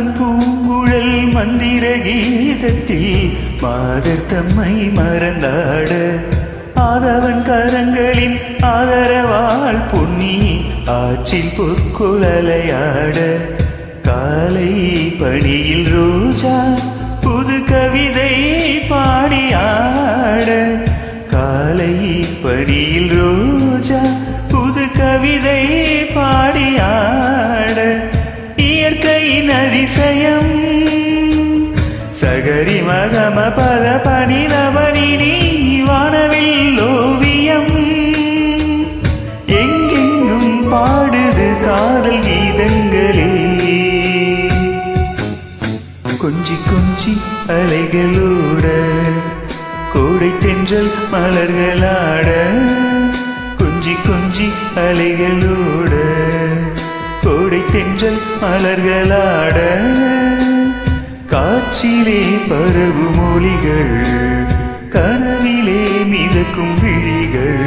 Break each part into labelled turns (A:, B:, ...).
A: மாதவன் பூங்குழல் மந்திர கீதத்தில் மாதர் தம்மை மறந்தாட ஆதவன் கரங்களின் ஆதரவால் பொன்னி ஆற்றில் பொற்குழலையாட காலை பணியில் ரோஜா புது கவிதை பாடியாட காலை பணியில் ரோஜா புது கவிதை பாடியாட இயற்கையின் அதிசயம் சகரி மகம பத பனிதவனினி வானவில் ஓவியம் எங்கெங்கும் பாடுது காதல் கீதங்களே கொஞ்சி கொஞ்சி அலைகளோட கோடை தென்றல் மலர்களாட கொஞ்சி கொஞ்சி அலைகளோட கோடை தென்றல் மலர்களாட காற்றிலே பரவும் மொழிகள் கனவிலே மிதக்கும் விழிகள்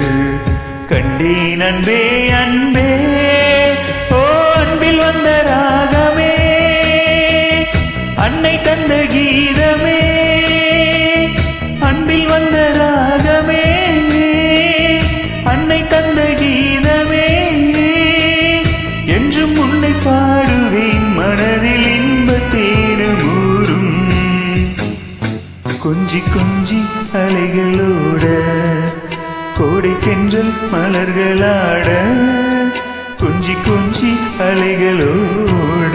A: கண்டேன் அன்பே அன்பே ஓ அன்பில் வந்த ராகமே அன்னை தந்த கீதமே அன்பில் வந்த ராகமே அன்னை தந்த கீதமே என்றும் உன்னை பாடுவேன் மனதில் இன்பத்தேனும் ஊரும் கொஞ்சி கொஞ்சி அலைகளோட கோடை தென்றல் மலர்களாட கொஞ்சி கொஞ்சி அலைகளோட